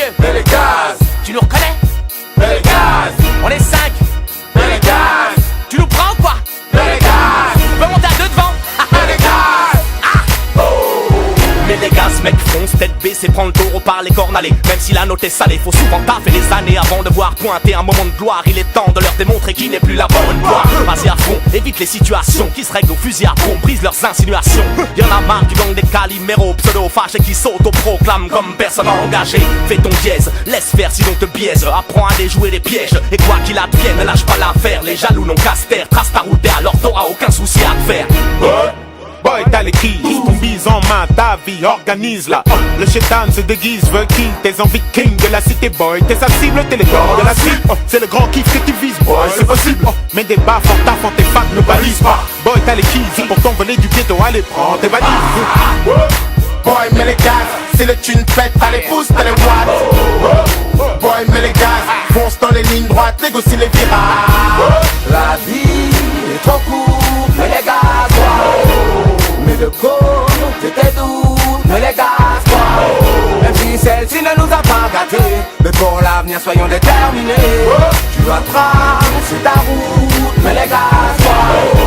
vieux. Mets les gaz, Tu nous reconnais? mets les gaz, On est 5. mets les gaz, Tu nous prends ou quoi? mets les gaz, On peut monter à 2 devant. mets les gaz. Mais les gaz, mec, fonce, tête baissée, prend le taureau par les cornes allées. Même si la note est salée, faut souvent taffer des années avant de voir pointer un moment de gloire. Il est temps de leur démontrer qui n'est plus la bonne voie. Vas-y à fond, évite les situations qui se règlent au fusil à pompe, brise leurs insinuations. Y'en a marre du gang des caliméros, pseudo-fâchés qui s'auto-proclament comme personne engagée. Fais ton dièse, laisse faire sinon te biaise. Apprends à déjouer les pièges, et quoi qu'il advienne, lâche pas l'affaire. Les jaloux n'ont qu'à se taire, trace ta route et alors t'auras aucun souci à te faire. Boy, t'as les crises, ton bise en main, ta vie, organise-la. Le chétan se déguise, veut kill tes envies king de la cité, boy. T'es sa cible, t'es les corps de la cible. C'est le grand kiff que tu vises, boy, c'est possible. Mais des bas fort taf, tes fans ne balisent pas. Boy, t'as les keys, pour t'envoler du ghetto, allez, prends tes valises. Boy, mets les gaz, c'est le thune pète, t'as les pouces, t'as les watts. Boy, mets les gaz, fonce dans les lignes droites, négocie les virages. La vie est trop courte, mais les gaz, quoi. Mais le corps, c'était doux, mais les gaz, quoi. Même si celle-ci ne nous a pas gâtés, mais pour l'avenir, soyons déterminés. Tu dois tracer ta route, mais les gaz, quoi.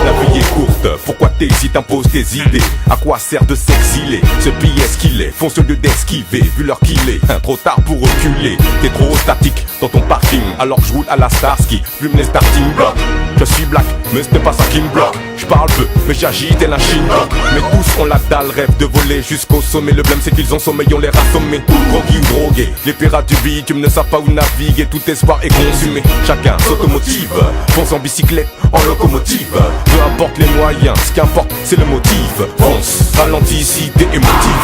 La vie est courte, pourquoi t'hésites, impose tes idées. À quoi sert de s'exiler? Ce pays est ce qu'il est, fonce au lieu d'esquiver. Vu l'heure qu'il est, trop tard pour reculer. T'es trop statique dans ton parking, alors que je roule à la Starsky, plume les starting blocks. Je suis black, mais ce n'est pas ça qui me bloque. Je parle peu, mais j'agis tel un Shinblock. Mais tous ont la dalle, rêve de voler jusqu'au sommet. Le blême c'est qu'ils ont sommeil, on les rassommés. Drogués ou drogués, les pirates du bitume ne savent pas où naviguer. Tout espoir est consumé, chacun s'automotive. Fonce en bicyclette, en locomotive. Peu importe les moyens, ce qui importe c'est le motif. Fonce, ralentis si t'es émotif.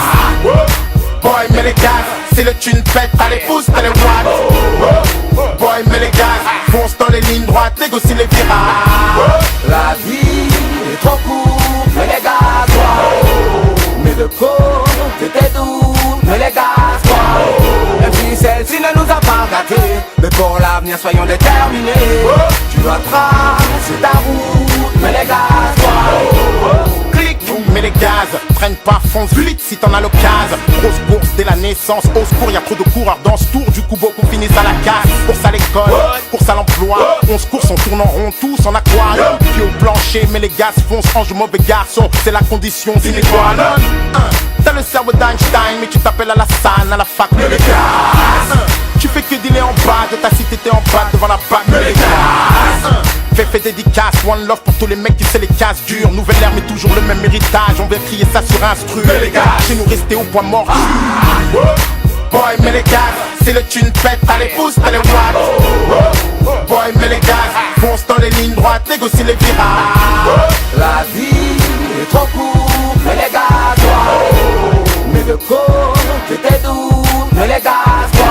Boy, mets les gaz, c'est le thune pète, t'as les pouces, t'as les watts. Boy, mets les gaz, fonce dans les lignes droites, négocie les virages. La vie est trop courte, mais les gaz, quoi. Mais le corps, c'était doux, mais les gaz, quoi. Même si celle-ci ne nous a pas gâtés, mais pour l'avenir, soyons déterminés. Tu dois tracer ta route, mais les gaz, quoi. Clic, mets les gaz, traîne pas, fonce vite si t'en as l'occasion. Grosse course dès la naissance, au secours, y'a trop de coureurs dans ce tour. Du coup, beaucoup finissent à la casse. Course à l'école, course à l'emploi. 11 courses, on tourne en rond, tous en aquarium. Puis au plancher, mais les gaz foncent, ange mauvais garçon. C'est la condition sine qua non. T'as le cerveau d'Einstein, mais tu t'appelles Alassane à la fac. Mais les gaz, tu fais que dealer en bas de ta cité, t'es en bas devant la bac. Mais les gaz, fait dédicace, one love pour tous les mecs qui sait les cases dures. Nouvelle ère mais toujours le même héritage, on veut crier ça sur instru. Mais les gars, chez nous rester au point mort. Boy, mets les gaz, c'est le thune pète, t'as les pouces, t'as les watts. Boy, mets les gaz, fonce dans les lignes droites, négocie les virages. La vie est trop courte, mais les gaz, quoi. Mais le corps, c'était doux, mais les gaz, quoi.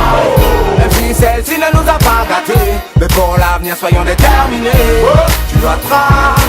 Même si celle-ci ne nous a pas gâtés, mais pour l'avenir, soyons déterminés. Tu dois travailler.